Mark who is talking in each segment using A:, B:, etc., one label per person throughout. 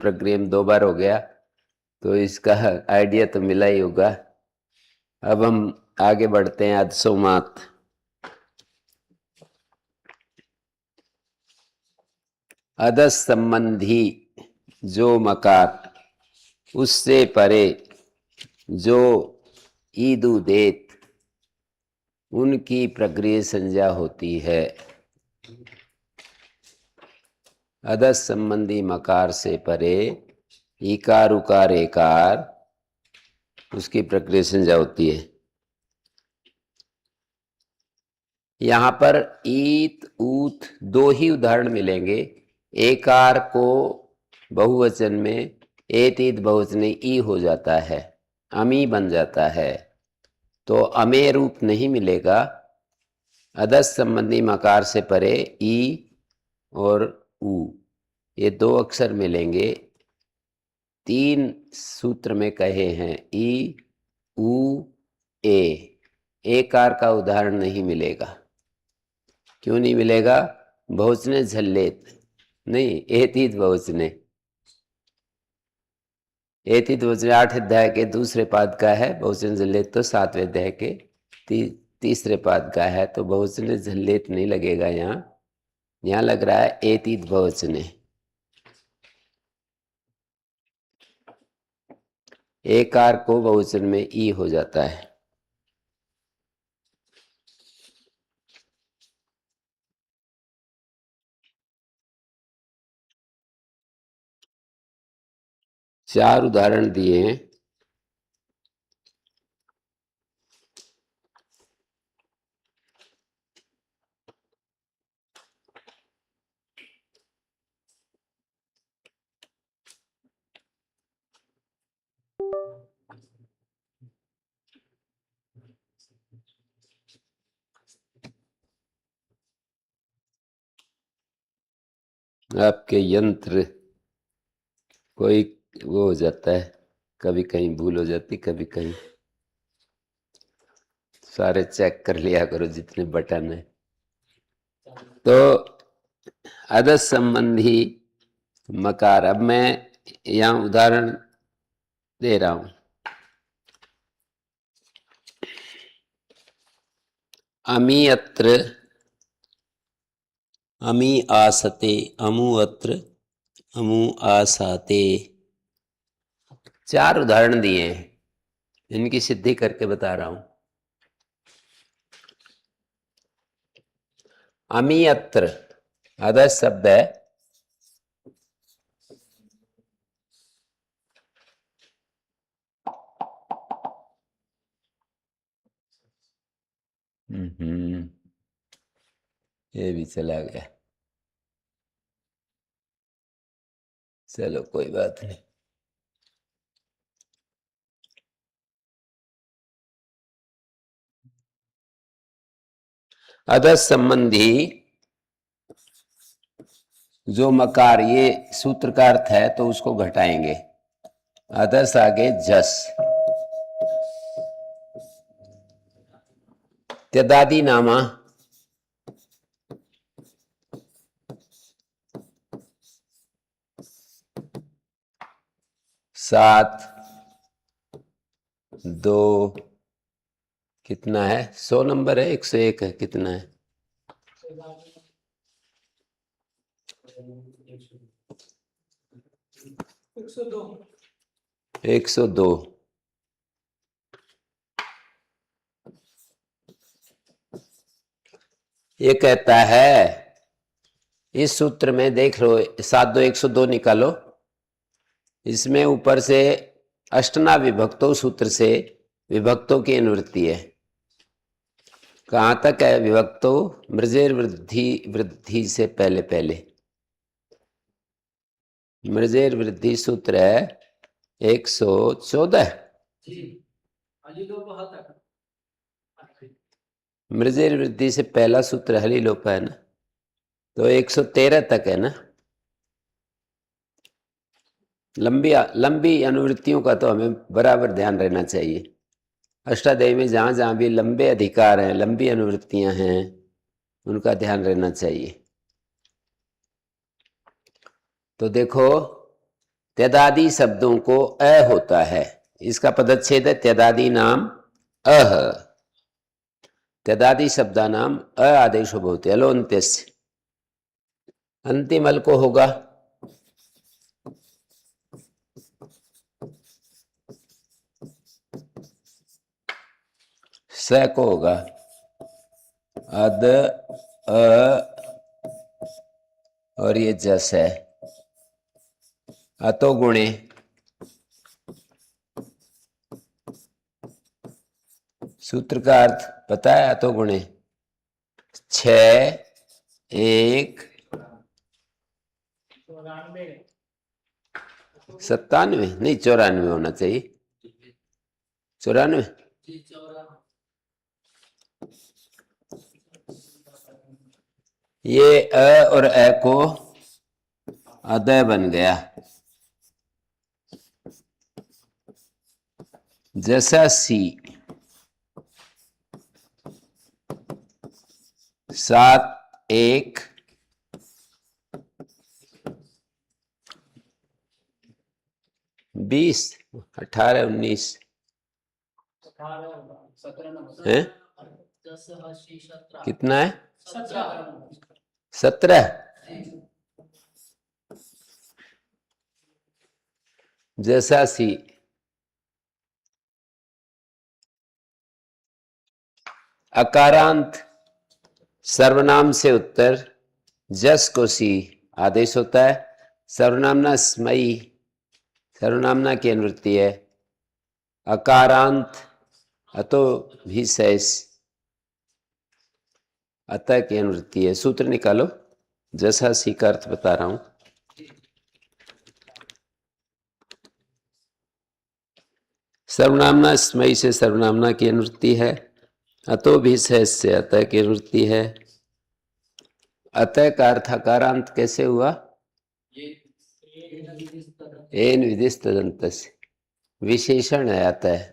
A: Programme 2 बार हो गया, तो इसका आइडिया तो मिला ही होगा। अब हम आगे बढ़ते हैं अधसोमात। अधस संबंधी जो मकार, उससे परे जो ईदु देत, उनकी प्रक्रिया संज्ञा होती है। अधस संबंधी मकार से परे इकार उकार एकार, उसकी प्रक्रिया संज्ञा होती है। यहां पर ईत ऊत 2 ही उदाहरण मिलेंगे। एकार को बहुवचन में एत ईत बहुवचन ई हो जाता है, अमी बन जाता है, तो अमे रूप नहीं मिलेगा। अधस संबंधी मकार से परे ई और ऊ, ये 2 अक्षर मिलेंगे। 3 सूत्र में कहे हैं ई ऊ ए। एकार का उदाहरण नहीं मिलेगा। क्यों नहीं मिलेगा? बहुवचने झल्लेत नहीं, एतीत बहुवचने। एतीत बहुवचने 8 अध्याय के दूसरे पाद का है, बहुवचन झल्लेत तो 7वें अध्याय के तीसरे पाद का है, तो बहुवचने झल्लेत नहीं लगेगा। यहाँ लग रहा है एतीत बहुवचने। एकार को बहुवचन में ई हो जाता है। चार उदाहरण दिए हैं। आपके यंत्र कोई वो हो जाता है, कभी कहीं भूल हो जाती, कभी कहीं। सारे चेक कर लिया करो जितने बटन है। तो अधस संबंधी मकार, अब मैं यहां उदाहरण दे रहा हूं। अमी अत्र, अमी आसते, अमु अत्र, अमु आसाते। 4 उदाहरण दिए हैं, इनकी सिद्धि करके बता रहा हूं। अमी अत्र अधस शब्द है। ये भी चला गया, चलो कोई बात नहीं। अधस संबंधी जो मकार, ये सूत्र का अर्थ है तो उसको घटाएंगे। अधस आगे जस, त्यदादि नामा, सात, 2, कितना है? 100 नंबर है, 101 है, कितना है? 102। ये कहता है इस सूत्र में, देख लो, 7 2 102 निकालो। इसमें ऊपर से अष्टना विभक्तो सूत्र से विभक्तों की अनुवृत्ति है। कहां तक है विभक्तो? मृजेर वृद्धि, वृद्धि से पहले पहले। मृजेर वृद्धि सूत्र है 114। मृजेर वृद्धि से पहला सूत्र हली लोप है ना, तो 113 तक है ना। लंबी अनुवृत्तियों का तो हमें बराबर ध्यान रहना चाहिए। अष्टाध्यायी में जहां जहां भी लंबे अधिकार हैं, लंबी अनुवृत्तियां हैं, उनका ध्यान रहना चाहिए। तो देखो, त्यदादि शब्दों को अ होता है, इसका पदच्छेद है त्यदादि नाम अह। त्यदादि शब्दा नाम अ आदेशो भवति अलोन्त्यस्य। अंतिम अल को होगा स को होगा अद अ और ये जस है अतो गुणे सूत्र का अर्थ पता है? अतो गुणे 6 1 97 नहीं 94 होना चाहिए। 94 ये अ और अ को अदय बन गया। जैसा सी 7 1 20 18 19 है कितना है? 17। जैसा सी अकारांत सर्वनाम से उत्तर जस को सी आदेश होता है। सर्वनामना स्मयी सर्वनामना की अनुवृत्ति है। अकारांत अतो भी सैस अतः की अनुवृत्ति है। सूत्र निकालो। जैसा सी का अर्थ बता रहा हूं। सर्वनामना स्मयी से सर्वनामना की अनुवृत्ति है। अतो भी सैस से अतः की अनुवृत्ति है। अतः का अर्थ अकारांत कैसे हुआ? एन विदिष्ट तदंत से विशेषण है अतः।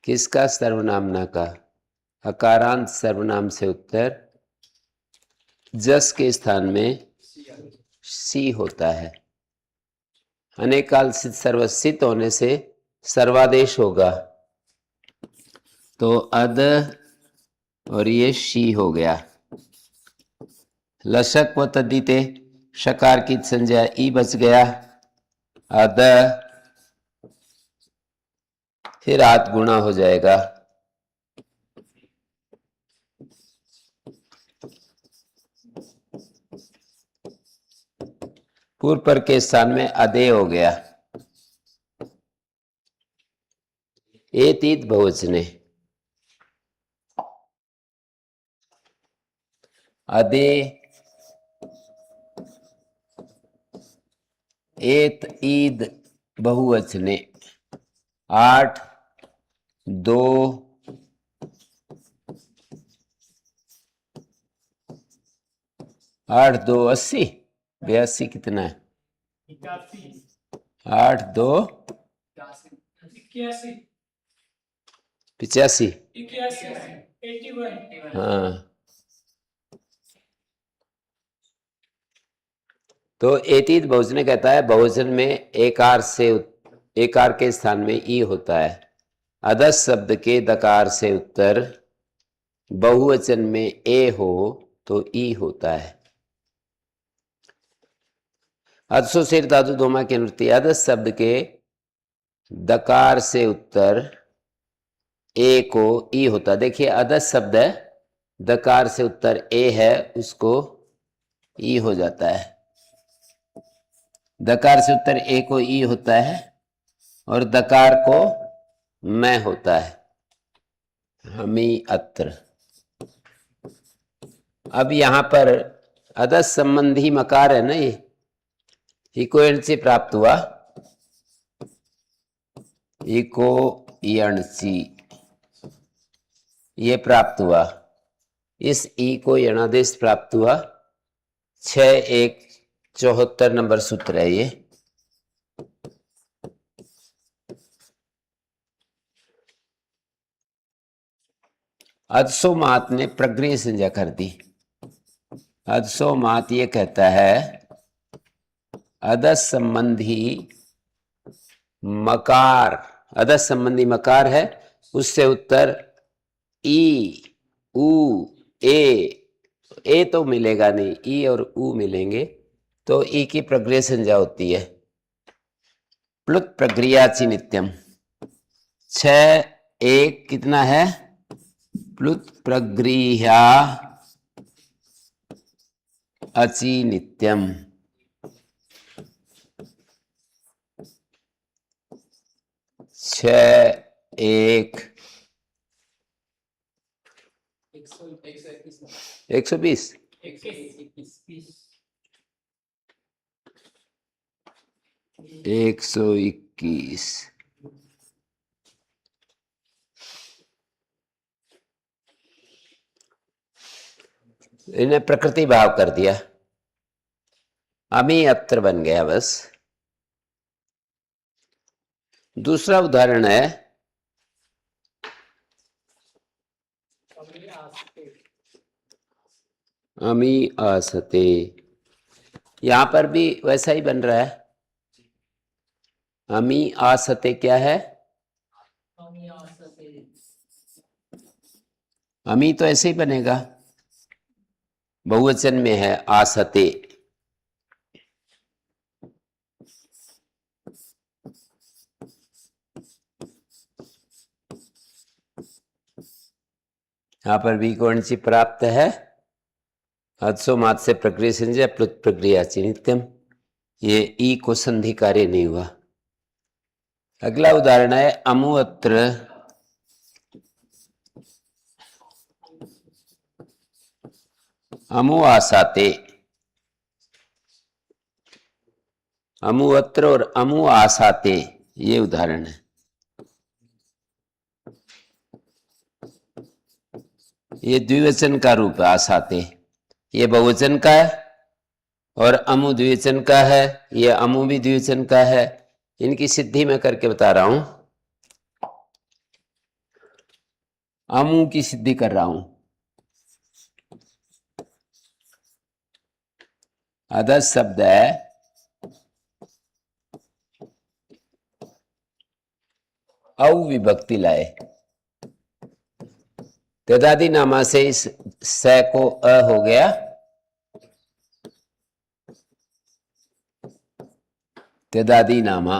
A: किसका? सर्वनामना का। अकारांत सर्वनाम से उत्तर जस के स्थान में सी होता है। अनेक काल सिद्ध सर्वसित होने से सर्वादेश होगा तो अद और ये शी हो गया। लशक व तद्दिते शकार की संज्ञा ई बच गया। अद फिर आत गुणा हो जाएगा। पूर्व पर के स्थान में अदे हो गया। एतीत बहुवचने अदे एत ईद बहुवचने 8 2 8 2 80 82 कितना है? 8 2 85। हाँ तो एतीत बहुवचन कहता है बहुवचन में एकार से एकार के स्थान में ई होता है। अदस शब्द के दकार से उत्तर बहुवचन में ए हो तो ई होता है। अदसो सिर धातु दोमा की अनुवृत्ति अदस शब्द के दकार से उत्तर ए को ई होता। देखिए अदस शब्द है, दकार से उत्तर ए है, उसको ई हो जाता है। दकार से उत्तर ए को ई होता है और दकार को मैं होता है। हमी अत्र। अब यहां पर अदस संबंधी मकार है ना, इको एण से प्राप्त हुआ। इको यणसी ये प्राप्त हुआ। इस ई को यणादेश प्राप्त हुआ। 6 1 74 नंबर सूत्र है ये। अदसो मात ने प्रग्रह संज्ञा कर दी। अदसो मात ये कहता है अदस संबंधी मकार, अदस संबंधी मकार है, उससे उत्तर ई, उ, ए तो मिलेगा नहीं, ई और उ मिलेंगे, तो ई की प्रक्रिया संज्ञा होती है प्लुत प्रक्रियाची नित्यम। 6 1 कितना है? प्लुत प्रक्रिया अची नित्यम। 6 1 120 121। इन्हें प्रकृति भाव कर दिया, अमी अत्र बन गया बस। दूसरा उदाहरण है अमी आसते, यहां पर भी वैसा ही बन रहा है। अमी आसते क्या है? अमी तो ऐसे ही बनेगा, बहुवचन में है आसते। यहां पर भी कौन सी प्राप्त है? हदसो मात से प्रक्रिया संज्ञा प्लुत प्रक्रिया नित्यम। ये ई को संधि कार्य नहीं हुआ। अगला उदाहरण है अमु अत्र अमु आसाते। अमु अत्र और अमु आसाते, ये उदाहरण है। ये द्विवचन का रूप है आसाते, ये बहुवचन का है, और अमु द्विवचन का है, ये अमु भी द्विवचन का है। इनकी सिद्धि मैं करके बता रहा हूं, अमु की सिद्धि कर रहा हूं। अदस शब्द है, औ विभक्ति लाए, तदादि नामा से इस स को अ हो गया, तदादि नामा।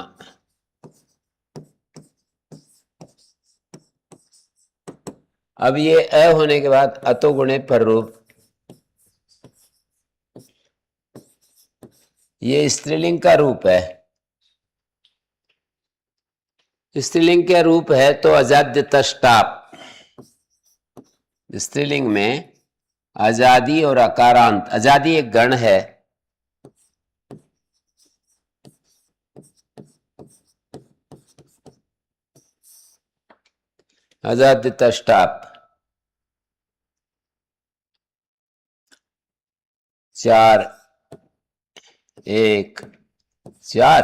A: अब ये अ होने के बाद अतो गुणे पर रूप, ये स्त्रीलिंग का रूप है। स्त्रीलिंग का रूप है तो अजाद्य तष्टाप, स्त्रीलिंग में आजादी और अकारांत, आजादी एक गण है, आजाद्य तष्टाप 4 1 4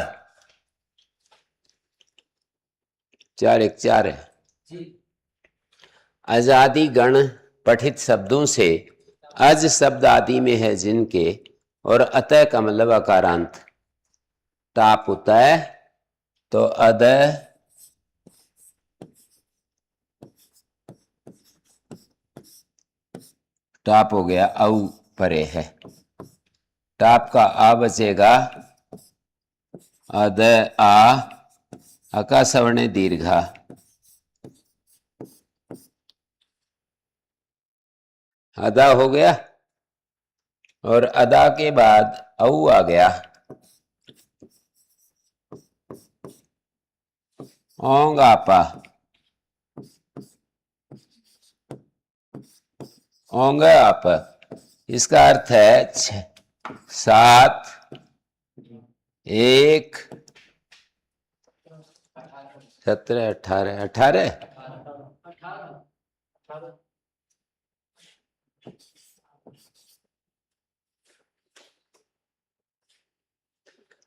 A: 4 1 4 है। आजादी गण पठित शब्दों से अज शब्द आदि में है जिनके, और अतः का मतलब अकारांत टाप होता है, तो अद टाप हो गया, औ परे है, टाप का आ बचेगा, अद आ, अका सवर्ण दीर्घा, अदा हो गया, और अदा के बाद औ आ गया, ओंग आपा, ओंग आप। इसका अर्थ है 7 1 17 18 18।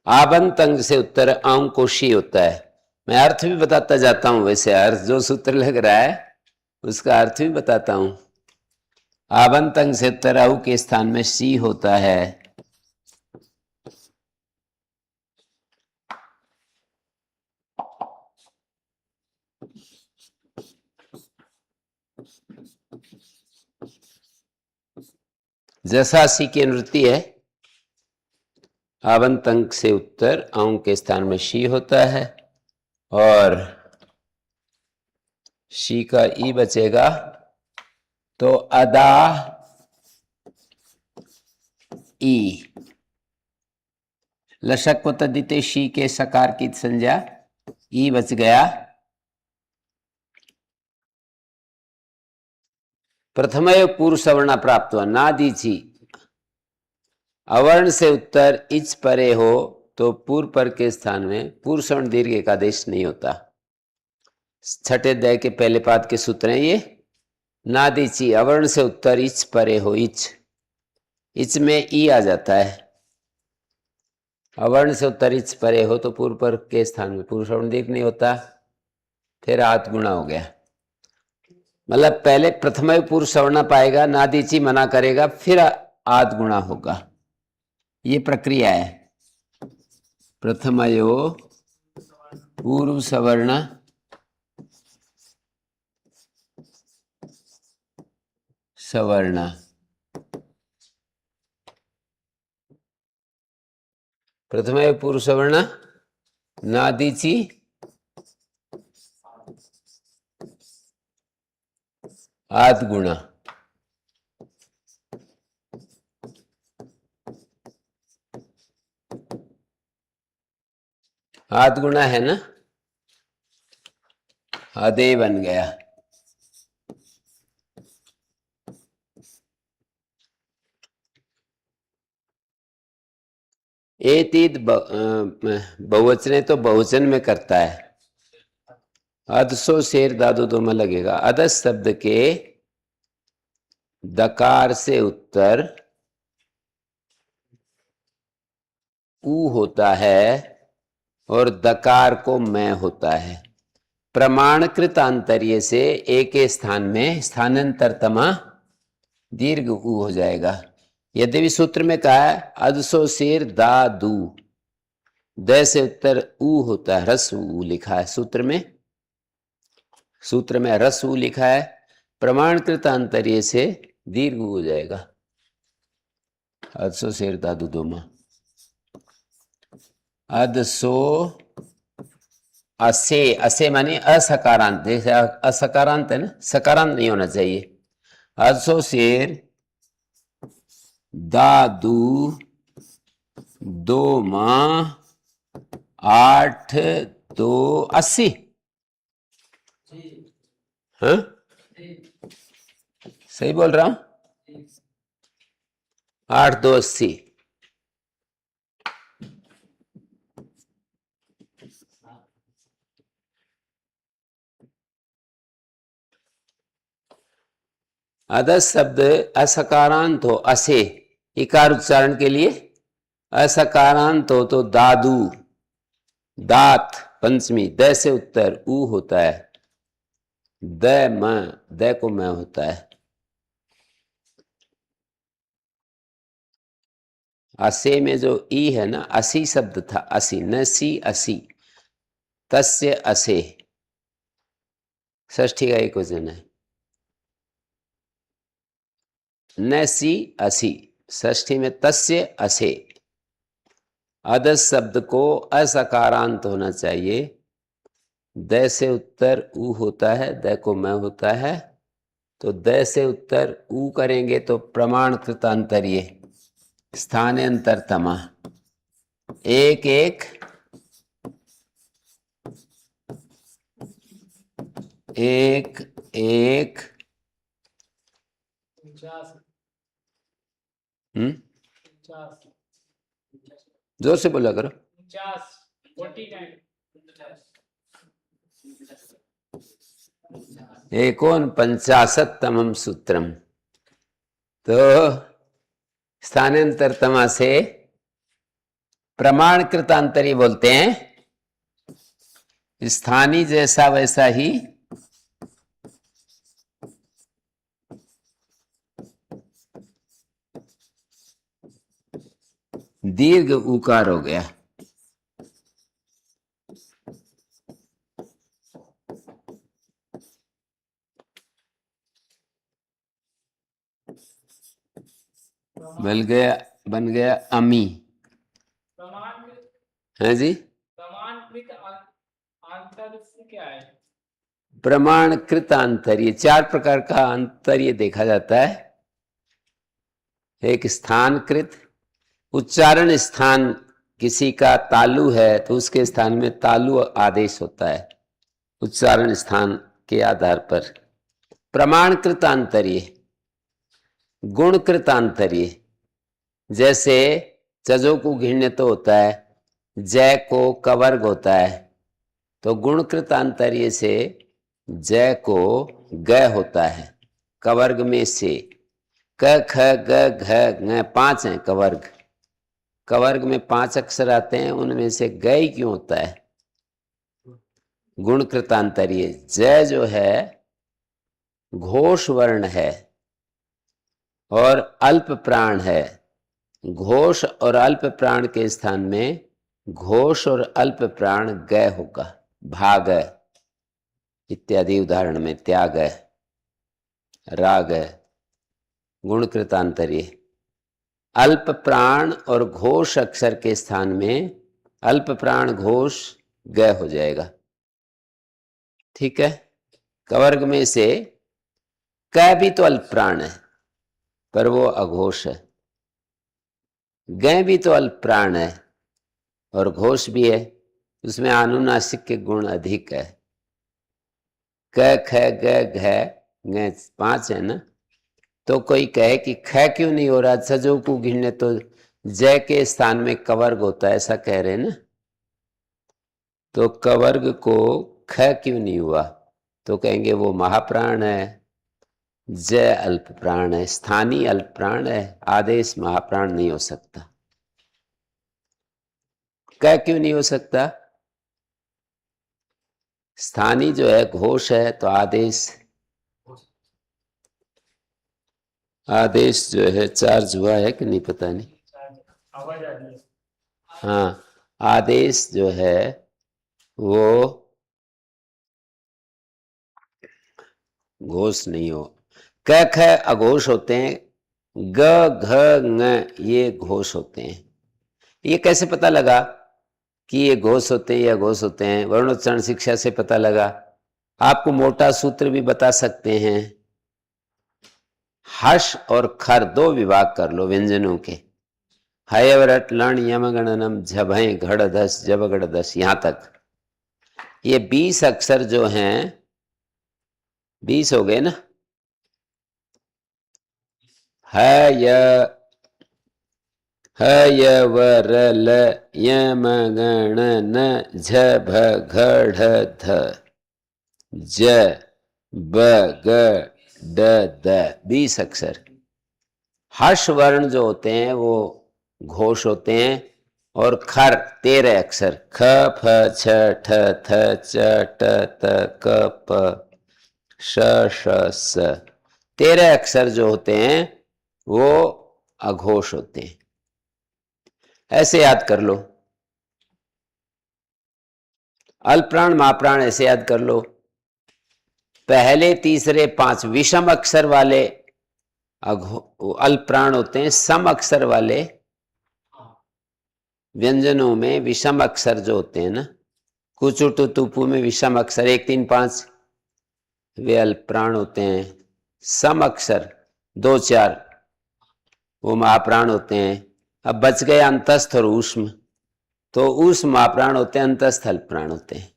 A: आबंत अंग से उत्तर अंकोशी होता है। मैं अर्थ भी बताता जाता हूं, वैसे अर्थ जो सूत्र लग रहा है उसका अर्थ भी बताता हूं। आबंत अंग से उत्तर औ के स्थान में सी होता है, जैसा सी की अनुवृत्ति है, आवंत अंक से उत्तर औं के स्थान में शी होता है और शी का ई बचेगा तो अदा ई। लशक को तद्धिते शी के सकार की संज्ञा ई बच गया। प्रथमय पूर्व सवर्ण प्राप्त हुआ ना दीची। अवर्ण से उत्तर इच परे हो तो पूर्व पर के स्थान में पूर्व सवर्ण दीर्घ का आदेश नहीं होता। छठे अध्याय के पहले पाद के सूत्र हैं ये। ना दीची अवर्ण से उत्तर इच परे हो, इच में ई आ जाता है। अवर्ण से उत्तर इच परे हो तो पूर्व पर के स्थान में पूर्व सवर्ण दीर्घ नहीं होता, फिर आत गुणा हो गया। मतलब पहले प्रथम पूर्व सवर्ण पाएगा, नादीची मना करेगा, फिर आद गुणा होगा। ये प्रक्रिया है। प्रथमयो पूर्व सवर्ण सवर्ण प्रथमयो पूर्व सवर्ण नादीची आद गुणा। आद गुणा है ना, आदे बन गया। एतीत बहुवचने तो बहुवचन में करता है। अदसो शेर दादू दो में लगेगा। अदस शब्द के दकार से उत्तर ऊ होता है और दकार को मैं होता है। प्रमाणकृत आंतर्य से ए के स्थान में स्थानांतरतमा दीर्घ ऊ हो जाएगा। यद्यपि सूत्र में कहा है अदसो शेर दा दू, द से उत्तर ऊ होता है, रस ऊ लिखा है सूत्र में। सूत्र में रस ऊ लिखा है, प्रमाणकृत आंतर्य से दीर्घ ऊ हो जाएगा। अदसो शेर दादू दोमा। अदसो असे, असे माने असकारांत, जैसे असकारांत है ना, सकारांत नहीं होना चाहिए। अदसो शेर दादू दो माह 8 2 80। हाँ सही बोल रहा हूं। 8 2 80। अदस शब्द असकारांत हो, असे इकार उच्चारण के लिए असकारांत हो तो दादू, दात पंचमी, द से उत्तर ऊ होता है, द म, द को मैं होता है। असे में जो ई है ना, असी शब्द था, असी न सी असी, तस्य असे, षष्ठी का एक वचन है। न सी असी, षष्ठी में तस्य असे। अदस शब्द को असकारांत होना चाहिए, द से उत्तर ऊ होता है, द को मैं होता है, तो द से उत्तर ऊ करेंगे तो प्रमाणकृत अंतर्य स्थानांतरतमा एक एक एक एक जोर से बोला करो। एकोन 50तमम सूत्रम। तो स्थानांतरतमा से प्रमाणकृत अंतरी बोलते हैं। स्थानीय जैसा वैसा ही दीर्घ उकार हो गया। बन गया अमी। है जी, प्रमाणकृत आंतर्य, चार प्रकार का आंतर्य देखा जाता है। एक स्थानकृत, उच्चारण स्थान किसी का तालु है तो उसके स्थान में तालु आदेश होता है उच्चारण स्थान के आधार पर। प्रमाणकृत आंतर्य, गुणकृत आंतर्य, जैसे चजो को घिण्य तो होता है, जय को कवर्ग होता है, तो गुणकृत आंतर्य से जय को ग होता है कवर्ग में से। क ख ग घ ng 5 हैं कवर्ग, कवर्ग में 5 अक्षर आते हैं, उनमें से ग ही क्यों होता है? गुणकृतांतरीय। जय जो है घोष वर्ण है और अल्प प्राण है, घोष और अल्प प्राण के स्थान में घोष और अल्प प्राण ग होगा, भाग इत्यादि उदाहरण में त्याग, राग, गुणकृतांतरीय। अल्प प्राण और घोष अक्षर के स्थान में अल्प प्राण घोष ग हो जाएगा। ठीक है, कवर्ग में से क भी तो अल्प प्राण है पर वो अघोष है, ग भी तो अल्प प्राण है और घोष भी है, उसमें आनुनासिक के गुण अधिक है। क ख ग घ ng 5 है ना, तो कोई कहे कि ख क्यों नहीं हो रहा, सजो को घिरने तो जय के स्थान में कवर्ग होता है, ऐसा कह रहे हैं ना, तो कवर्ग को ख क्यों नहीं हुआ? तो कहेंगे वो महाप्राण है, जय अल्प प्राण है, स्थानीय अल्प प्राण है, आदेश महाप्राण नहीं हो सकता। क क्यों नहीं हो सकता? स्थानीय जो है घोष है तो आदेश, आदेश जो है चार्ज हुआ है कि नहीं पता नहीं, हाँ आदेश जो है वो घोष नहीं हो। क ख अघोष होते हैं, ग घ ng ये घोष होते हैं। ये कैसे पता लगा कि ये घोष होते हैं या घोष होते हैं? वर्णोच्चारण शिक्षा से पता लगा। आपको मोटा सूत्र भी बता सकते हैं, हर्ष और खर दो विभाग कर लो व्यंजनों के, हयवरट लण यम गणनम झभय घड़ धस जब गढ़ धस, यहां तक ये 20 अक्षर जो हैं, 20 हो गए ना, हयवर ल यम गण न झभ घड़ ध ज ब ग ड द, 20 अक्षर। हर्ष वर्ण जो होते हैं वो घोष होते हैं और खर 13 अक्षर, ख फ छ ठ थ च ट त क प श श स, 13 अक्षर जो होते हैं वो अघोष होते हैं। ऐसे याद कर लो, अल्पप्राण महाप्राण ऐसे याद कर लो। पहले तीसरे 5 विषम अक्षर वाले अल्पप्राण होते हैं, सम अक्षर वाले व्यंजनों में विषम अक्षर जो होते हैं ना, कुचु टु तुपु में विषम अक्षर 1 3 5 वे अल्पप्राण होते हैं। सम अक्षर 2 4 वो महाप्राण होते हैं। अब बच गए अंतस्थ और ऊष्म, तो ऊष्म महाप्राण होते हैं, अंतस्थ अल्पप्राण होते हैं।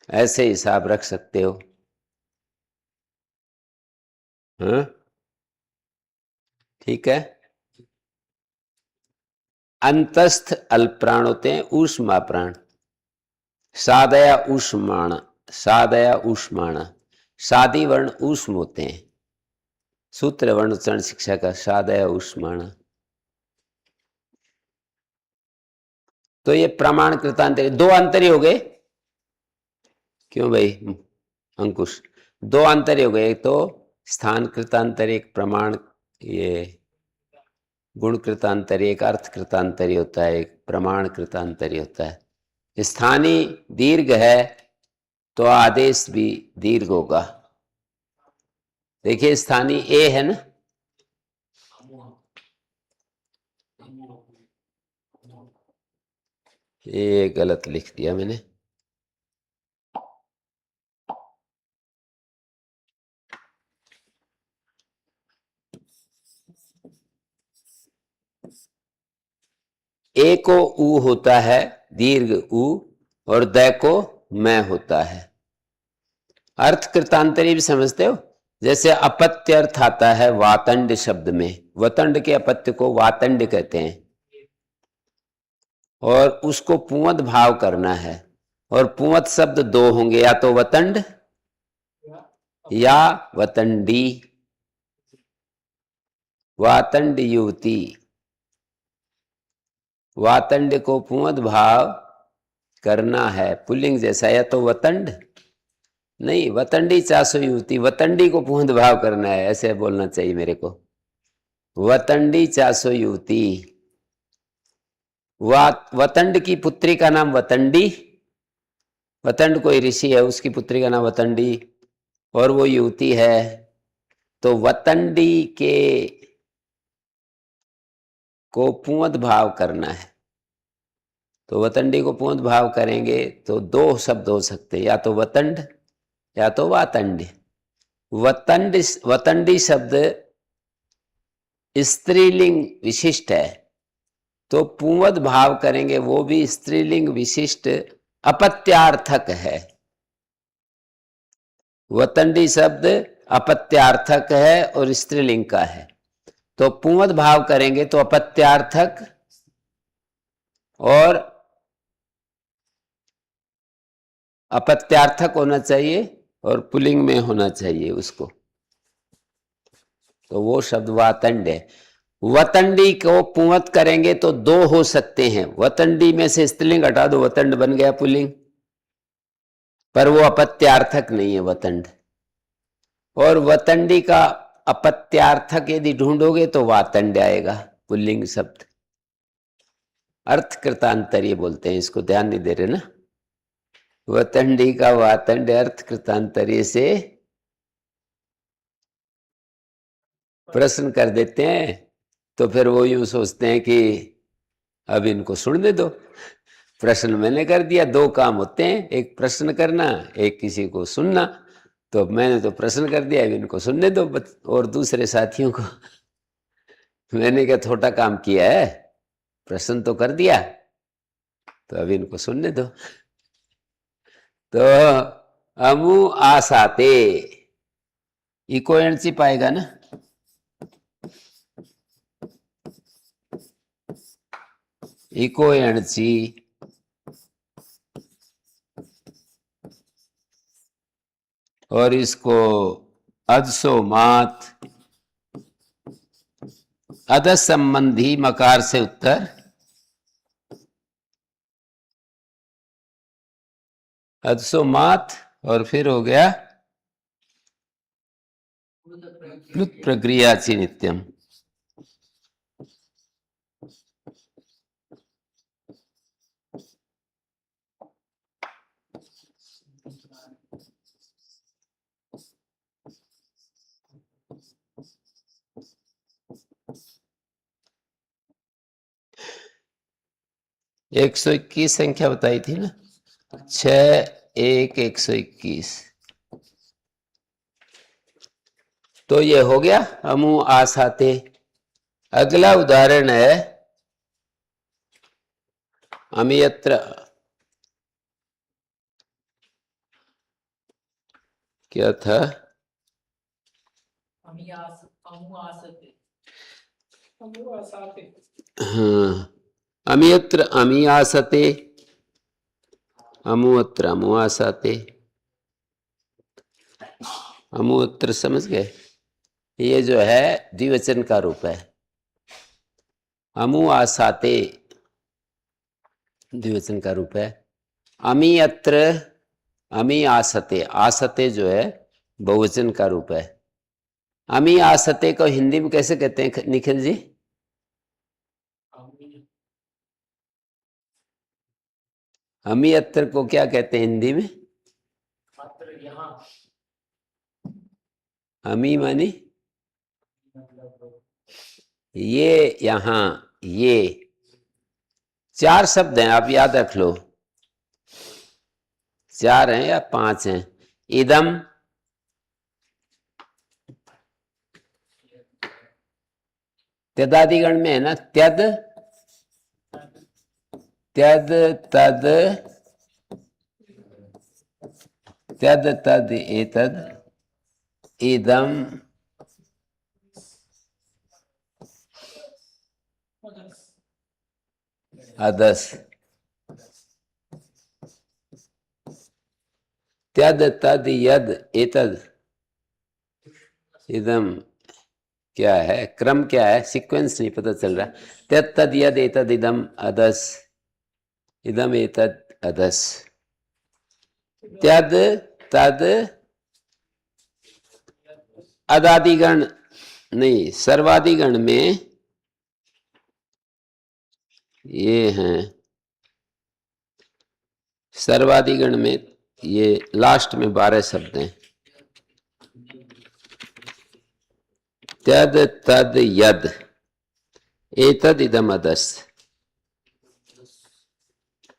A: ऐसे हिसाब रख सकते हो। हाँ ठीक है, अंतस्थ अल्पप्राण होते हैं, ऊष्मा प्राण, सादया ऊष्माण, सादया ऊष्माण, सादी वर्ण ऊष्म होते हैं, सूत्र वर्ण उच्चारण शिक्षा का सादया ऊष्माण। तो ये प्रमाण कृतांतरी, 2 अंतरी हो गए क्यों भाई अंकुश? 2 अंतरी हो गए, एक तो स्थान कृतांतरी, एक प्रमाण, ये गुण कृतांतरी, एक अर्थ कृतांतरी होता है, एक प्रमाण कृतांतरी होता है। स्थानीय दीर्घ है तो आदेश भी दीर्घ होगा। देखिए स्थानीय ए है ना, ये गलत लिख दिया मैंने। ए को ऊ होता है, दीर्घ ऊ, और द को मैं होता है। अर्थ कृतांतरी भी समझते हो? जैसे अपत्य अर्थ आता है वातंड शब्द में, वतंड के अपत्य को वातंड कहते हैं, और उसको पुंवत भाव करना है। और पुंवत शब्द दो होंगे, या तो वतंड या वतंडी। वातंड युवती, वातंड को पुंवत भाव करना है, पुल्लिंग जैसा, या तो वतंड नहीं, वतंडी चासो युवती, वतंडी को पुंवत भाव करना है, ऐसे बोलना चाहिए मेरे को। वतंडी चासो युवती, वतंड की पुत्री का नाम वतंडी, वतंड कोई ऋषि है, उसकी पुत्री का नाम वतंडी, और वो युवती है। तो वतंडी के को पुंवत भाव करना है। तो वतंडी को पुंवत भाव करेंगे तो दो शब्द हो सकते हैं, या तो वतंड या तो वातंड। वतंड, वतंडी शब्द स्त्रीलिंग विशिष्ट है, तो पुंवत भाव करेंगे, वो भी स्त्रीलिंग विशिष्ट अपत्यार्थक है। वतंडी शब्द अपत्यार्थक है और स्त्रीलिंग का है, तो पुंवत भाव करेंगे तो अपत्यार्थक और अपत्यार्थक होना चाहिए और पुल्लिंग में होना चाहिए उसको, तो वो शब्द वातंड है। वतंडी को पुंवत करेंगे तो दो हो सकते हैं, वतंडी में से स्त्रीलिंग हटा दो, वतंड बन गया पुल्लिंग, पर वो अपत्यार्थक नहीं है वतंड। और वतंडी का अपत्यार्थक यदि ढूंढोगे तो वातंड आएगा, पुल्लिंग शब्द। अर्थ कृतांतरीय बोलते हैं इसको, ध्यान नहीं दे रहे ना। वतंडी का वातंड अर्थ कृतांतरीय से प्रश्न कर देते हैं, तो फिर वो यूं सोचते हैं कि अब इनको सुनने दो। प्रश्न मैंने कर दिया, दो काम होते हैं, एक प्रश्न करना, एक किसी को सुनना। तो मैंने तो प्रश्न कर दिया, अब इनको सुनने दो, और दूसरे साथियों को मैंने क्या थोड़ा काम किया है, प्रश्न तो कर दिया, तो अब इनको सुनने दो। तो अमु आसाते, इको एनसी पाएगा ना, इको एनसी और इसको अदसो मात, अदस संबंधी मकार से उत्तर, अदसो मात, और फिर हो गया प्लुत प्रक्रिया ची नित्यम। एक 121 संख्या बताई थी ना, 6 1 121। तो ये हो गया अमु आसाते। अगला उदाहरण है अमियत्र, क्या था, हाँ, अमियत्र अमियासते, अमुअत्र अमुआसाते, अमुअत्र समझ गए? ये जो है द्विवचन का रूप है, अमुआसाते द्विवचन का रूप है। अमियत्र अमी आसते, आसते जो है बहुवचन का रूप है। अमी आसते को हिंदी में कैसे कहते हैं निखिल जी? अमियत्र को क्या कहते हैं हिंदी में? अमी मानी ये, यहां, ये, 4 शब्द हैं, आप याद रख लो। 4 हैं या 5 हैं। इदम, त्यदादिगण में है ना, त्यद, त्यद, तद, त्यद, तद, एतद, इदम, अदस, त्यद, तद, यद, एतद, इदम। क्या है क्रम, क्या है सीक्वेंस नहीं पता चल रहा। त्यद, तद, यद, एतद, इदम, अदस, इदम, एतद, अदस। त्यद, तद, अदादिगण नहीं, सर्वादिगण में ये हैं, सर्वादिगण में ये लास्ट में 12 शब्द हैं। त्यद, तद, यद, एतद, इदम, अदस,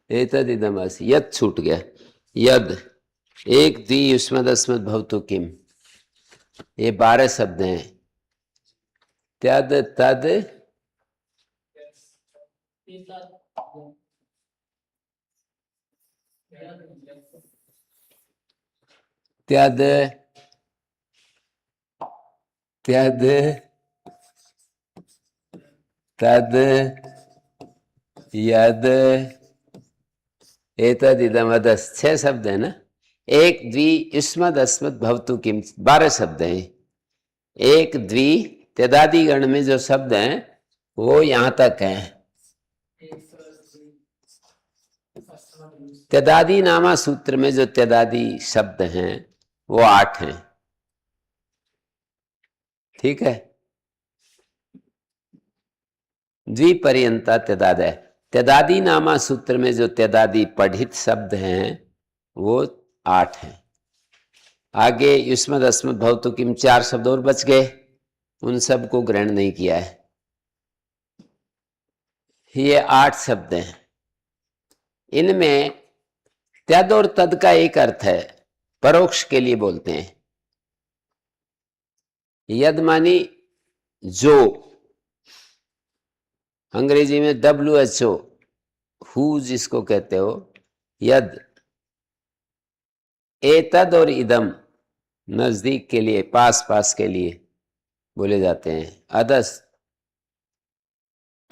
A: एतद, इदम, अदस। यद छूट गया। यद, एक, द्वि, युष्मद्, अस्मद्, भवतु, किम, ये 12 शब्द हैं। त्यद, तद, त्यद, त्यद, तद, यद, एतद, इदम, अदस। 6 शब्द है ना। एक, द्वि, युष्मद्, अस्मद्, भवतु, किम, 12 शब्द हैं। एक, द्वि, त्यदादि गण में जो शब्द हैं वो यहां तक हैं। त्यदादि नामा सूत्र में जो त्यदादि शब्द हैं वो 8 हैं। ठीक है। द्विपर्यंता त्यदादय, त्यदादि नामा सूत्र में जो त्यदादि पढ़ित शब्द हैं वो 8 हैं। आगे युष्मद्, अस्मद्, भवतु, किम 4 शब्द और बच गए, उन सब को ग्रहण नहीं किया है। ये 8 शब्द हैं। इनमें त्यद और तद का एक अर्थ है, परोक्ष के लिए बोलते हैं। यद मानी जो, अंग्रेजी में WHO, हु जिसको कहते हो, यद। एतद और इदम नजदीक के लिए, पास पास के लिए बोले जाते हैं। अदस,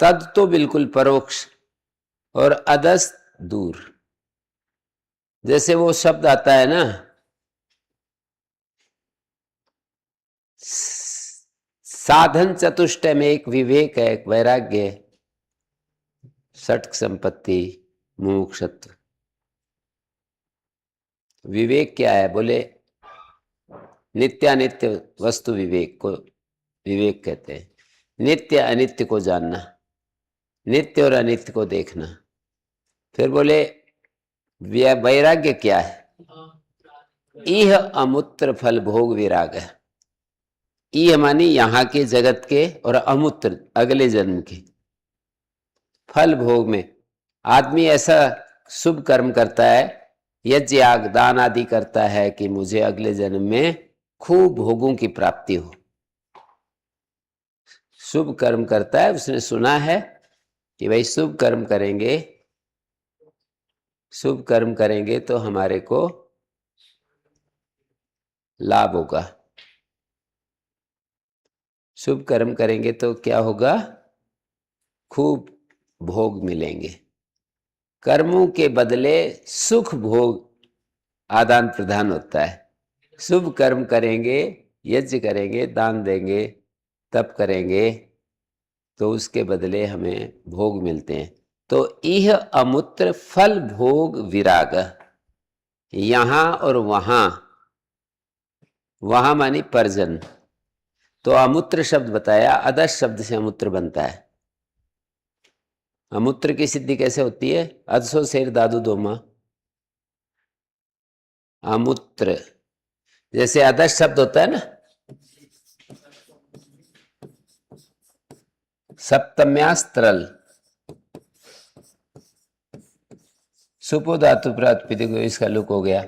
A: तद तो बिल्कुल परोक्ष, और अदस दूर। जैसे वो शब्द आता है ना, साधन चतुष्टय में एक विवेक है, एक वैराग्य है, षट् संपत्ति, मुमुक्षुत्व। विवेक क्या है? बोले नित्यानित्य वस्तु विवेक को विवेक कहते हैं। नित्य अनित्य को जानना, नित्य और अनित्य को देखना। फिर बोले वैराग्य क्या है? इह अमूत्र फल भोग विराग है। इह मानी यहाँ के जगत के, और अमूत्र अगले जन्म के फल भोग में। आदमी ऐसा शुभ कर्म करता है, यज्ञ याग दान आदि करता है कि मुझे अगले जन्म में खूब भोगों की प्राप्ति हो। शुभ कर्म करता है, उसने सुना है कि भाई शुभ कर्म करेंगे, शुभ कर्म करेंगे तो हमारे को लाभ होगा। शुभ कर्म करेंगे तो क्या होगा? खूब भोग मिलेंगे। कर्मों के बदले सुख भोग आदान प्रदान होता है। शुभ कर्म करेंगे, यज्ञ करेंगे, दान देंगे, तप करेंगे तो उसके बदले हमें भोग मिलते हैं। तो इह अमूत्र फल भोग विराग, यहां और वहां, वहां मानी परजन। तो अमूत्र शब्द बताया, अदस शब्द से अमूत्र बनता है। अमूत्र की सिद्धि कैसे होती है? अदसो शेर दादू दोमा। अमूत्र जैसे अदस शब्द होता है ना, सप्तम्यास्त्रल, सुपो धातु प्रातिपदिक इसका लुक हो गया।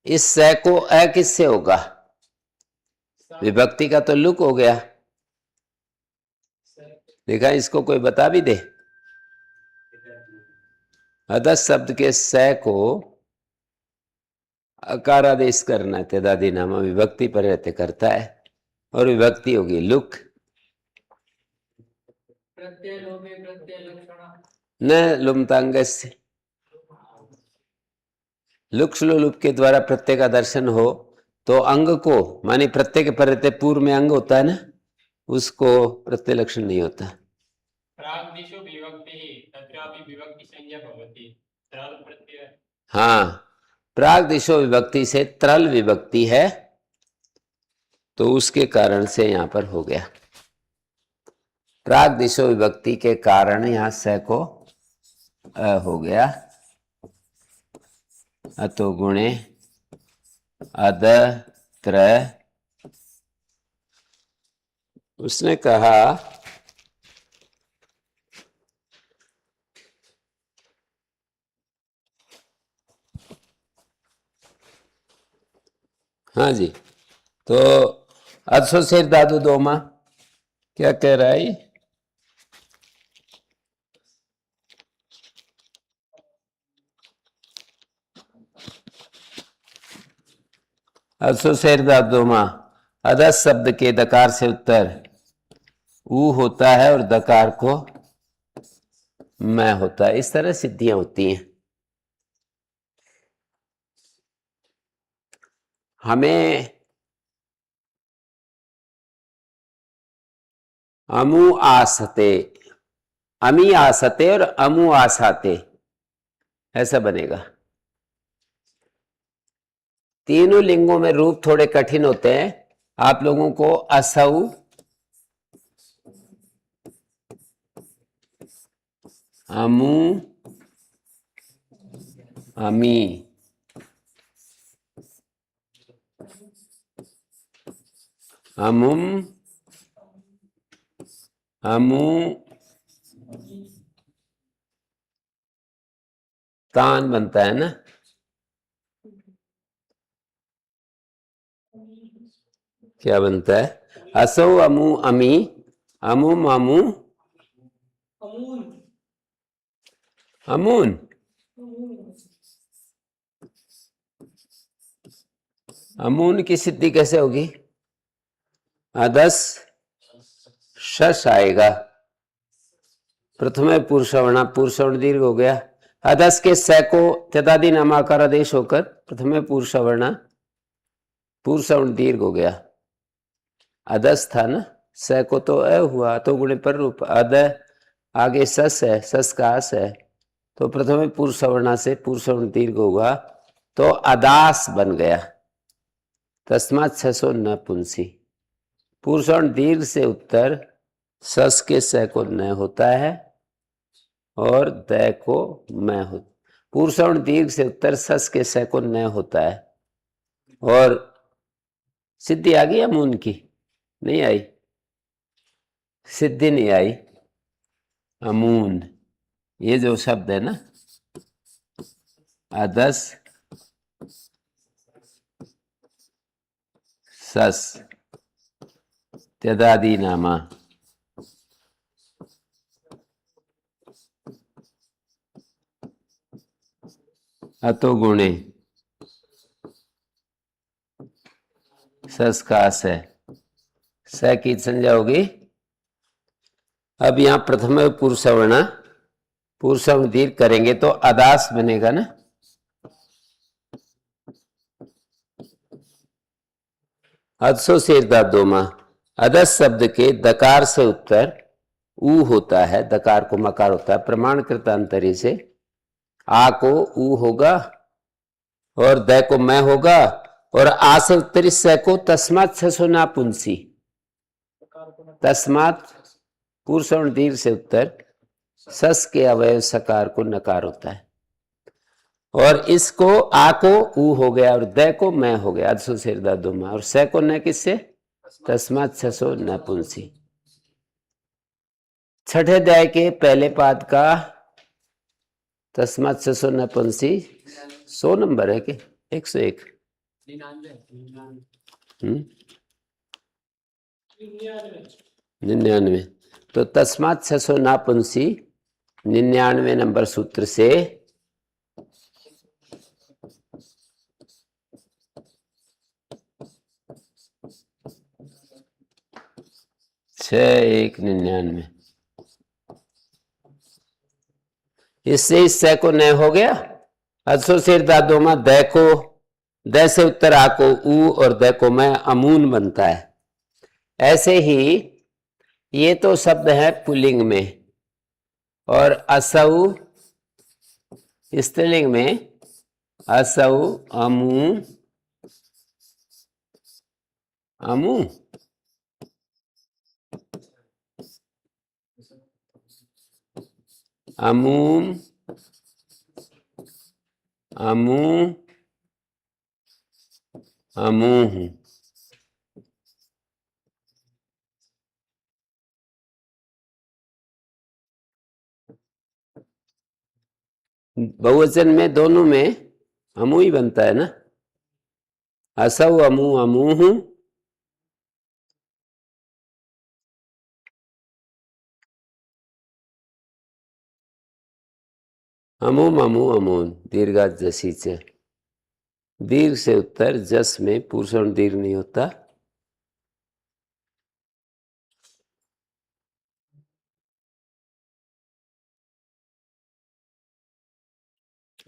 A: इस स को अ किससे होगा? विभक्ति का तो लुक हो गया। देखा, इसको कोई बता भी दे। अदस शब्द के स को अकारादेश करना तेदादी नामा विभक्ति पर रहते करता है और विभक्ति होगी लुक। न लुमतांगस्य लुक श्लोलुप के द्वारा प्रत्यय का दर्शन हो तो अंग को माने प्रत्यय के पर रहते पूर्व में अंग होता है ना, उसको प्रत्यय लक्षण नहीं होता।
B: प्राग्दिशो विभक्ति तत्रापि विभक्ति संज्ञा भवति त्रल प्रत्यय।
A: हाँ, प्राग्दिशो विभक्ति से त्रल विभक्ति है तो उसके कारण से यहां पर हो गया। प्राग्दिशो विभक्ति के कारण यहां स को हो गया। अतो गुणे अद त्र। उसने कहा हाँ जी, तो अदसो शेर दादू दोमा क्या कह रहा है? अदसो शेर दादू दोमा अदस शब्द के दकार से उत्तर ऊ होता है और दकार को मैं होता है। इस तरह सिद्धियां होती हैं। हमें अमु आसते, अमी आसते और अमु आसाते ऐसा बनेगा। तीनों लिंगों में रूप थोड़े कठिन होते हैं। आप लोगों को असौ, अमु, अमी, अमुम, अमु, तान बनता है ना। क्या बनता है? असौ अमु अमी अमुम अमु अमून। अमून की सिद्धि कैसे होगी? अदस शश आएगा, प्रथम पुरुषवर्ण, पुरुषवर्ण दीर्घ हो गया। अदस के स को तदादि नामाकार आदेश होकर प्रथम पुरुषवर्ण, पुरुषवर्ण दीर्घ हो गया। अदस था ना, स को तो अ हुआ तो गुणे पर रूप अद, आगे सस है, सस का अस है तो प्रथम पुरुषवर्ण से पुरुषवर्ण दीर्घ होगा तो अदास बन गया। तस्मात् ससो न पुंसी। पुरुषवर्ण दीर्घ से उत्तर सस के स को न होता है और द को मैं हो। पुरुषवर्ण दीर्घ से उत्तर सस के स को न होता है। और सिद्धि आ गई अमून की? नहीं आई, सिद्धि नहीं आई। अमून ये जो शब्द है ना, अदस सस त्यदादि नामा अतो गुणे सस का स है, स की संज्ञा होगी। अब यहां प्रथम पुरुषवर्ण, पुरुषवर्ण दीर्घ करेंगे तो अदास बनेगा ना। अदसो शेर दादोमा अदस शब्द के दकार से उत्तर ऊ होता है, दकार को मकार होता है। प्रमाण कृतांतरी से आ को ऊ होगा और द को मैं होगा और आ से उत्तरी स को तस्मात् ससो ना पुंसी। तस्मात् पुरुषवर्ण दीर्घ से उत्तर सस के अवयव सकार को नकार होता है और इसको आ को ऊ हो गया और द को मैं हो गया। अदसो शेर दादोमा और स को न किससे? तस्मात् ससो न पुंसी। छठे अध्याय के पहले पाद का तस्मात् 600 नपुंसी 100 नंबर है कि 101? 99। तो तस्मात् 600 नापुंसी 99 नंबर सूत्र से छः 199, इससे इस सै को न हो गया। अदसो सिर दादो में दै को, दै से उत्तर आ को ऊ और दै को मैं अमून बनता है। ऐसे ही ये तो शब्द है पुल्लिंग में, और असौ स्त्रीलिंग में असौ अमू अमू अमूम अमू अमूह। बहुवचन में दोनों में अमू ही बनता है ना। असौ अमू अमूह, अमूम अमू अमून। दीर्घात जसी से, दीर्घ से उत्तर जस में पुरुषों दीर्घ नहीं होता।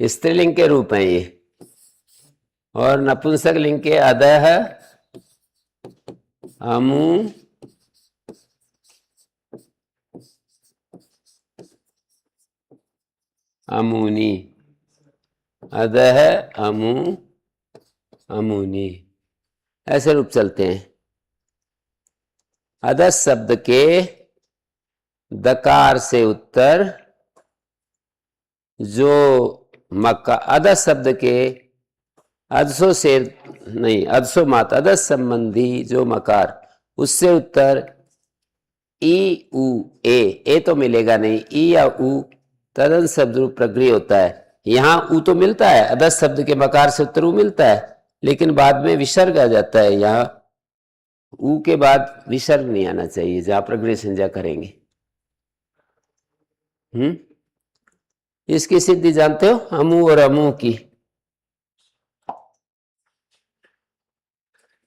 A: स्त्रीलिंग के रूप है ये, और नपुंसक लिंग के अदह अमू अमूनी, अदह अमू अमूनी, ऐसे रूप चलते हैं। अदस शब्द के दकार से उत्तर जो मक्का, अदस शब्द के अदसो से नहीं, अदसो मात अदस संबंधी जो मकार, उससे उत्तर ई उ ए तो मिलेगा नहीं। ई या उ तदन शब्द रूप प्रगृह होता है। यहाँ उ तो मिलता है, अदस शब्द के मकार से उत्तर उ मिलता है, लेकिन बाद में विसर्ग आ जाता है। यहाँ उ के बाद विसर्ग नहीं आना चाहिए जहां प्रगृह संज्ञा करेंगे। इसकी सिद्धि जानते हो, अमू और अमू की।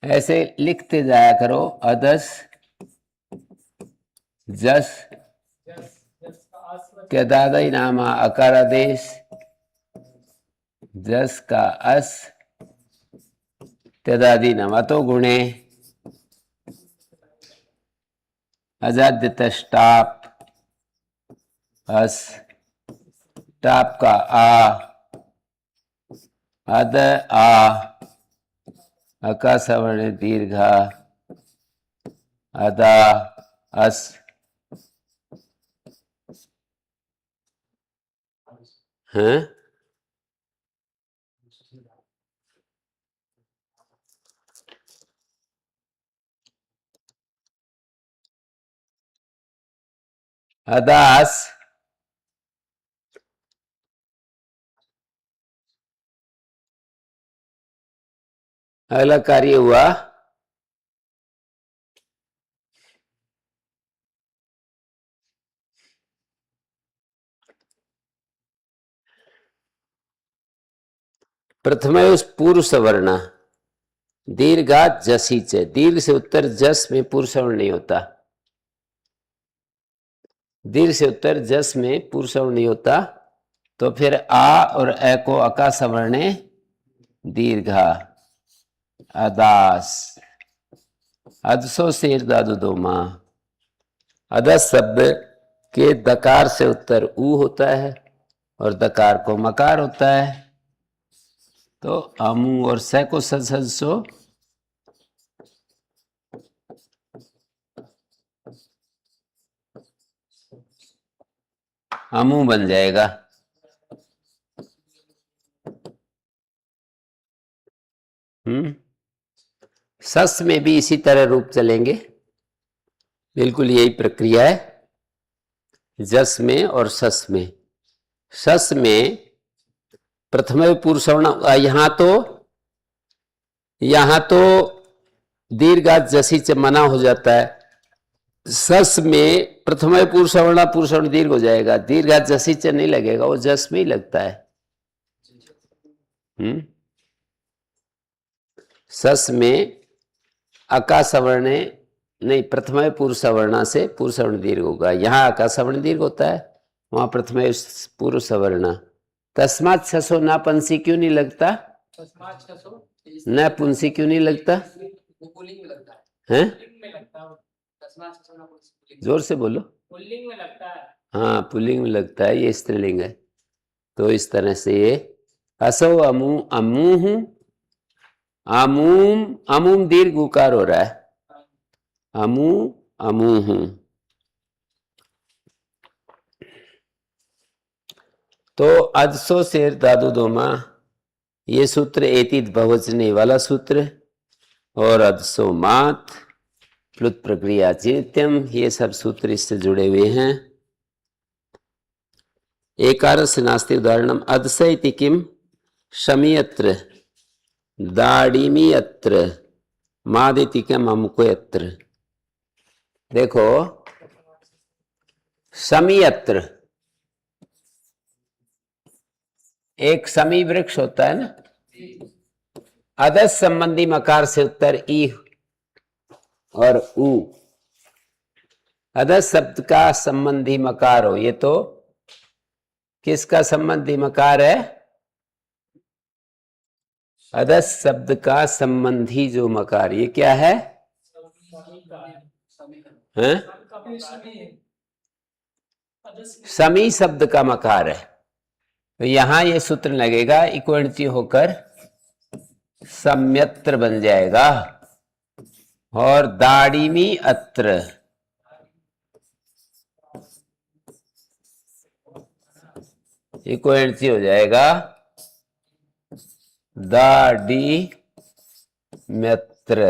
A: ऐसे लिखते जाया करो, अदस जस के दादाई नामा अकार आदेश, जस का अस त्यदादि नामा तो गुणे, अजाद्य तष्टाप अस, टाप का आ, अद आ, अकासवर्ण दीर्घा, अदा अस, हैं अदास, अगला कार्य हुआ प्रथम पूर्व सवर्ण दीर्घात जसीच, दीर्घ से उत्तर जस में पूर्व सवर्ण नहीं होता। दीर्घ से उत्तर जस में पूर्व सवर्ण नहीं होता, तो फिर आ और ए को अका सवर्ण दीर्घा, अदास, अदसो शेर दादू दोमा। अदस शब्द के दकार से उत्तर ऊ होता है और दकार को मकार होता है, तो अमू और से को सदसो अमू बन जाएगा। सस में भी इसी तरह रूप चलेंगे, बिल्कुल यही प्रक्रिया है जस में और सस में। सस में प्रथम पुरुष सवर्ण, यहां तो दीर्घात जसी च मना हो जाता है। सस में प्रथम पुरुष सवर्ण दीर्घ हो जाएगा, दीर्घात जसी च नहीं लगेगा, वो जस में ही लगता है। सस में अका सवर्ण नहीं, प्रथम पुरुष सवर्ण से पुरुष सवर्ण दीर्घ होगा। यहाँ अका सवर्ण दीर्घ होता है, वहां प्रथम पुरुष सवर्ण। तस्मात् छसो ना पंसी क्यों नहीं लगता? न पुंसी क्यों नहीं लगता?
C: पुल्लिंग में लगता
A: हैं?
C: है।
A: जोर से बोलो।
B: पुल्लिंग में लगता है।
A: हाँ, पुल्लिंग में लगता है, ये स्त्रीलिंग है। तो इस तरह से ये असो अमू अमूह, अमूम, अमूम दीर्घ उकार हो रहा है, अमू अमूह। तो अदसो शेर दादू दोमा, ये सूत्र एतित बहुवचने वाला सूत्र, और अदसो मात प्लुत प्रक्रिया चिनित्यम, ये सब सूत्र इससे जुड़े हुए हैं। एकारस्य नास्ति उदाहरणम अदस इति किम शमियत्र दाड़िमीयत्र मादिति किम अमुकोयत्र। देखो, शमियत्र एक शमी वृक्ष होता है ना, अदस संबंधी मकार से उत्तर ई और उ। अदस शब्द का संबंधी मकार हो, ये तो किसका संबंधी मकार है? अदस शब्द का संबंधी जो मकार, ये क्या है? हैं? समी शब्द का मकार है। तो यहां ये सूत्र लगेगा, इक्वलिटी होकर सम्यत्र बन जाएगा, और दाड़िमी अत्र, इक्वलिटी हो जाएगा दाड़ी मित्र।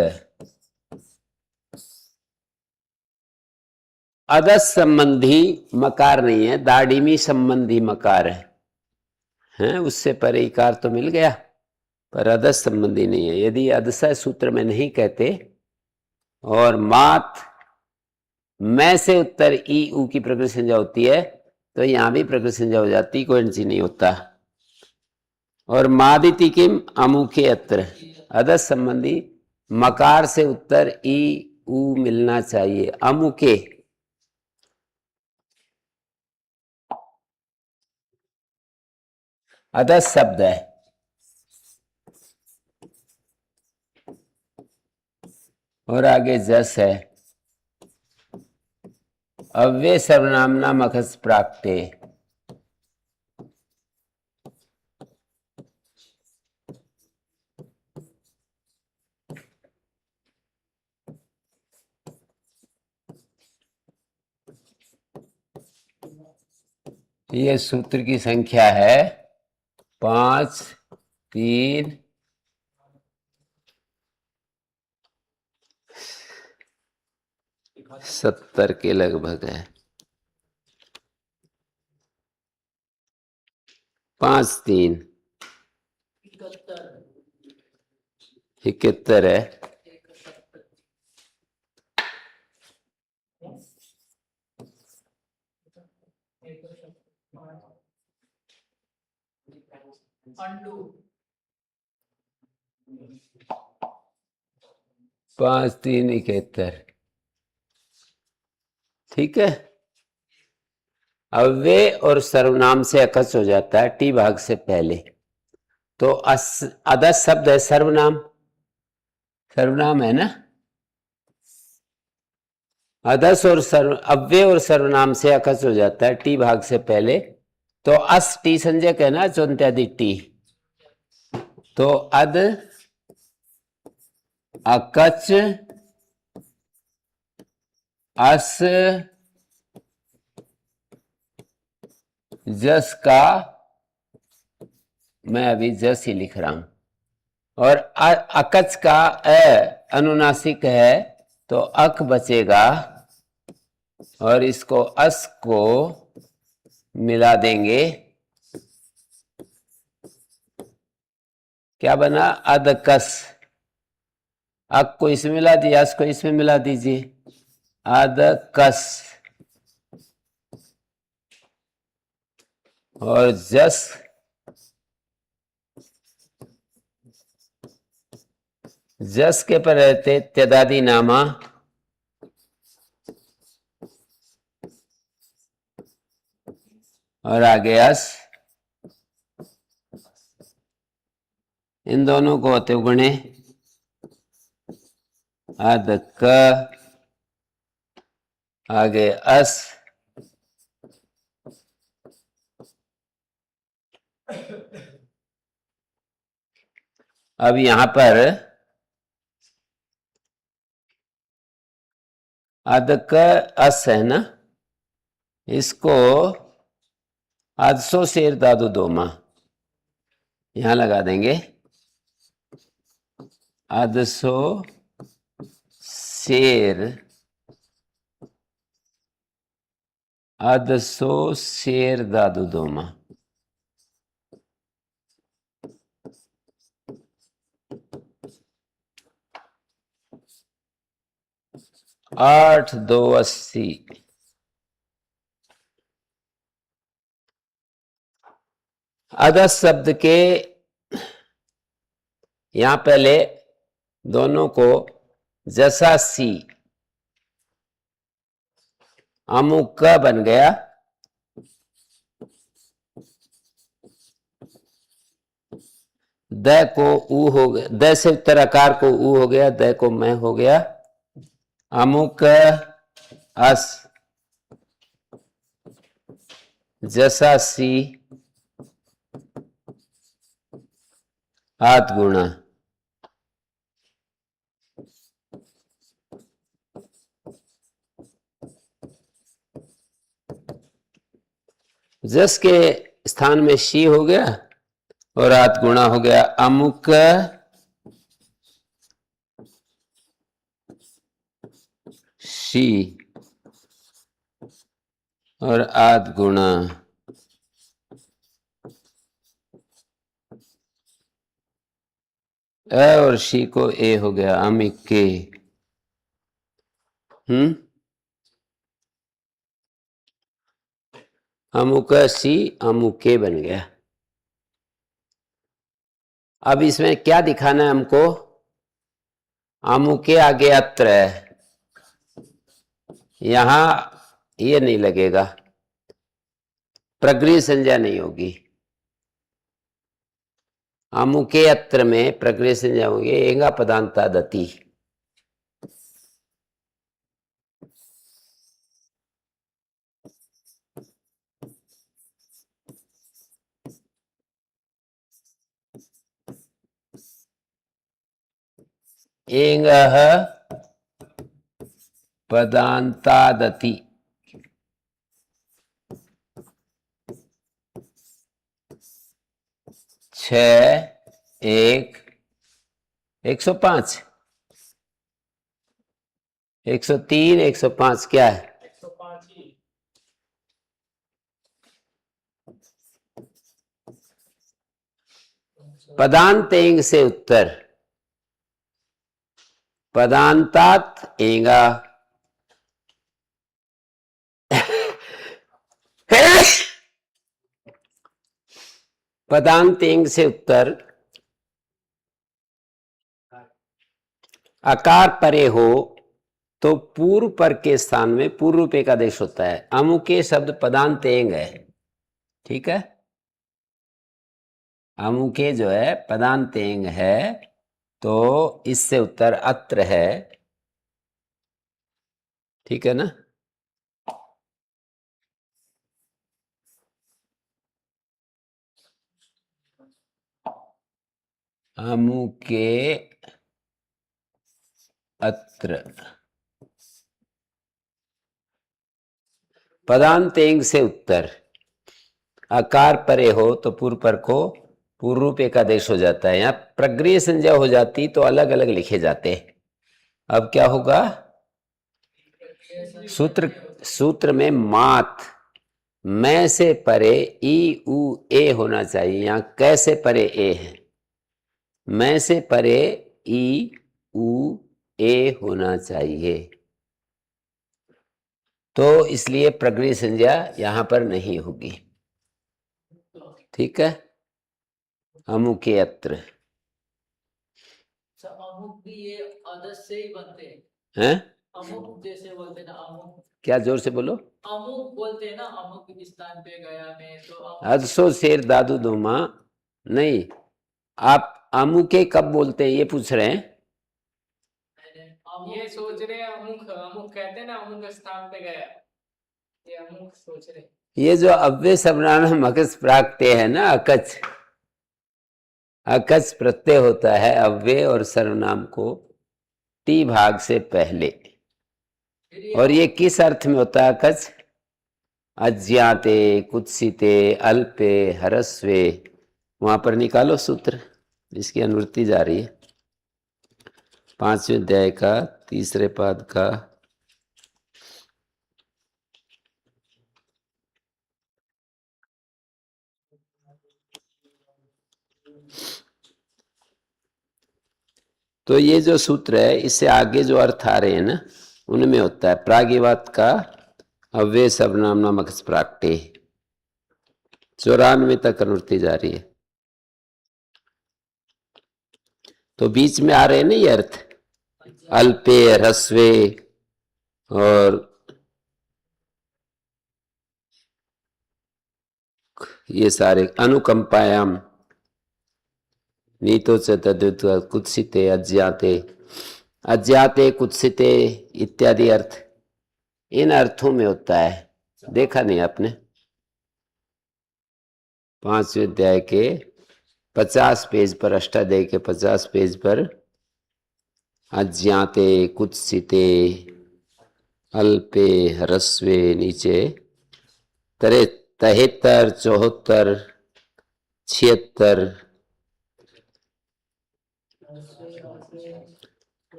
A: अदस संबंधी मकार नहीं है, दाड़िमी संबंधी मकार है, उससे परे इकार तो मिल गया, पर अदस संबंधी नहीं है। यदि अदसय सूत्र में नहीं कहते और मात मैं से उत्तर ई उ की प्रकृति संज्ञा होती है, तो यहां भी प्रकृति संज्ञा हो जाती, कोई एनसी नहीं होता। और मादिति किम अमुखे अत्र, अदस संबंधी मकार से उत्तर ई उ मिलना चाहिए। अमुके अदस शब्द है, और आगे जस है। अव्यय सर्वनामना मखस प्राप्ते, ये सूत्र की संख्या है 5, 3, 70 के लगभग है। 5, 3, 71 है। पांच 3, 71, ठीक है। अव्यय और सर्वनाम से अकस हो जाता है टी भाग से पहले, तो अदस शब्द है, सर्वनाम, सर्वनाम है ना। अदस और अव्यय और सर्वनाम से अकस हो जाता है टी भाग से पहले, तो अस टी संज्ञक है ना, चोन्त्यादि टी, तो अद अकच अस जस का, मैं अभी जस ही लिख रहा हूं, और अकच का अनुनासिक है, तो अक बचेगा, और इसको अस को मिला देंगे, क्या बना? अदकस। अक को इसमें मिला दिया, अस को इसमें मिला दीजिए, अदकस। और जस जस के पर रहते तदादी नामा, और आगे अस। इन दोनों को होते गुणे अदक, आगे अस। अब यहां पर अदक अस है ना, इसको आदसो शेर दादू दोमा यहां लगा देंगे। आदसो शेर, आदसो शेर दादू दोमा। 8 2 80। अदस शब्द के यहां पहले दोनों को जसा सी अमुक क बन गया, द को ऊ हो गया, द से उत्तर आकार को ऊ हो गया, द को मैं हो गया, अमुक अस जसा सी आत गुणा। जस के स्थान में शी हो गया और आत गुणा हो गया, अमुक शी और आद गुणा। अ और शी को ए हो गया, अमिके। अमुक सी अमुके बन गया। अब इसमें क्या दिखाना है हमको? अमुके आगे अत्र है, यहां ये नहीं लगेगा, प्रगृह संज्ञा नहीं होगी। अमुके अत्र में प्रगृह संज्ञा होगी, एंगा पदांता दति। एंग पदांतादति। छ 1 105 103 105 क्या है?
B: 105 ही।
A: पदांत एंग से उत्तर, पदांतात एंगा पदांत एंग से उत्तर आकार परे हो तो पूर्व पर के स्थान में पूर्व रूप का आदेश होता है। अमुके शब्द पदांत एंग है, ठीक है। अमुके जो है पदांत एंग है, तो इससे उत्तर अत्र है, ठीक है ना। अमुके अत्र पदांत एंग से उत्तर आकार परे हो तो पूर्व पर को पूर्व रूप एक आदेश हो जाता है। यहां प्रगृह संज्ञा हो जाती तो अलग अलग लिखे जाते। अब क्या होगा? सूत्र में मात मैं से परे ई उ ए होना चाहिए, यहां कैसे परे ए है, मैं से परे ई उ ए होना चाहिए, तो इसलिए प्रगृह संज्ञा यहां पर नहीं होगी। ठीक है, अमुके अत्र
C: अमुक भी ये आदत से ही बनते हैं।
A: हैं?
C: अमुक जैसे बोलते हैं ना, अमुक
A: क्या, जोर से बोलो।
C: अमुक बोलते हैं ना, अमुक स्थान पे गया मैं तो अमुक।
A: अदसो शेर दादू दोमा नहीं, आप अमुके कब बोलते हैं ये पूछ रहे हैं।
C: ये सोच रहे हैं अमुक अमुक कहते हैं ना, अमुक स्थान पे गया, ये अमुक सोच रहे।
A: ये जो अव्यय सर्वनाम अकच प्राक्त्य है ना, अकच अकच प्रत्यय होता है अव्यय और सर्वनाम को टी भाग से पहले, और ये किस अर्थ में होता है अकच? अज्ञाते, कुत्सिते, अल्पे, हरस्वे। वहां पर निकालो सूत्र, इसकी अनुवृत्ति जा रही है 5वें अध्याय का 3रे पाद का। तो ये जो सूत्र है, इससे आगे जो अर्थ आ रहे हैं ना, उनमें होता है प्रागिवात का अव्यय सर्वनाम नामक प्राक्टे। 94 तक अनुवृत्ति जा रही है, तो बीच में आ रहे हैं ना ये अर्थ, अल्पे, ह्रस्वे और ये सारे, अनुकंपायाम, नीतो च तद्वित, कुत्सिते, अज्ञाते, अज्ञाते, कुत्सिते इत्यादि अर्थ इन अर्थों में होता है। देखा नहीं आपने? 5वें अध्याय के 50 पेज पर, अष्टाध्याय के 50 पेज पर अज्ञाते, कुत्सिते, अल्पे, ह्रस्वे, नीचे 73, 74, 76,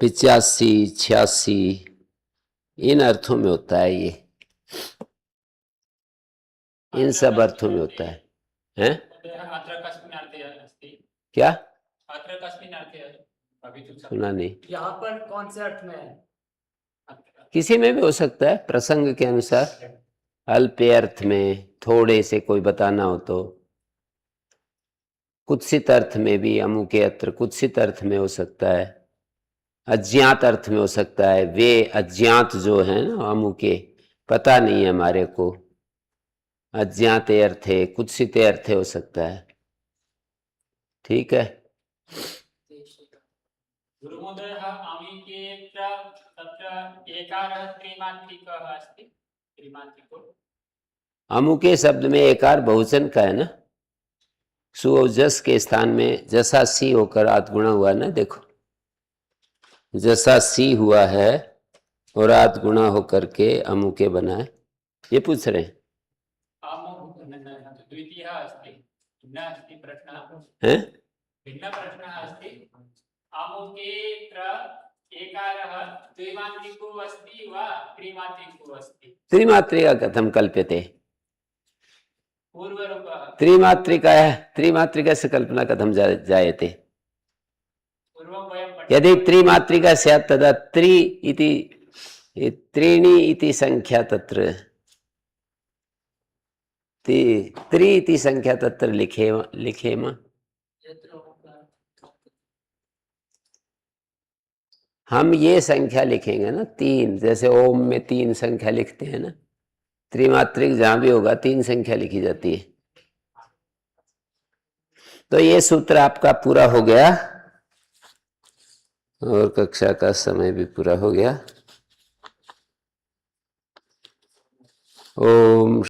A: 85, 86 इन अर्थों में होता है ये, इन सब अर्थों में होता है। हैं?
B: अत्र कस्मिन् अर्थे अस्ति?
A: क्या?
B: अत्र कस्मिन् अर्थे अभी तो
A: सुना नहीं।
C: यहाँ पर कौन से अर्थ में है?
A: किसी में भी हो सकता है, प्रसंग के अनुसार। अल्पे अर्थ में, थोड़े से कोई बताना हो तो। कुत्सित अर्थ में भी, अमुके अत्र कुत्सित अर्थ में हो सकता है। अज्ञात अर्थ में हो सकता है, वे अज्ञात जो है ना अमुके, पता नहीं है हमारे को, अज्ञाते अर्थे, कुत्सिते अर्थे हो सकता है। ठीक है,
B: गुरुमहोदयः अमिकेऽत्र तत्र एकारः त्रिमात्रिकः अस्ति, त्रिमात्रिको।
A: अमुके शब्द में एकार बहुवचन का है ना, सु और जस के स्थान में जसा सी होकर आत गुणा हुआ ना, देखो जसा सी हुआ है और आत गुणा होकर के अमुके बना है, ये पूछ रहे हैं।
B: द्वितीयः अस्ति, न अस्ति प्रश्नः
A: हैं?
B: भिन्न प्रश्नः अस्ति, अमुकेऽत्र एकारः द्विमात्रिको अस्ति वा त्रिमात्रिको अस्ति?
A: त्रिमात्रिका कथम कल्प्यते?
B: पूर्वरूपः
A: त्रिमात्रिका है, त्रिमात्रिका से कल्पना कथम जायते?
B: पूर्वं वयं
A: यदि त्रिमात्रिका स्यात् तदा त्रि इति, त्रीणि इति संख्या तत्र, त्रि इति संख्या तत्र लिखेम। हम ये संख्या लिखेंगे ना 3, जैसे ओम में 3 संख्या लिखते हैं ना, त्रिमात्रिक जहां भी होगा 3 संख्या लिखी जाती है। तो ये सूत्र आपका पूरा हो गया और कक्षा का समय भी पूरा हो गया। ओम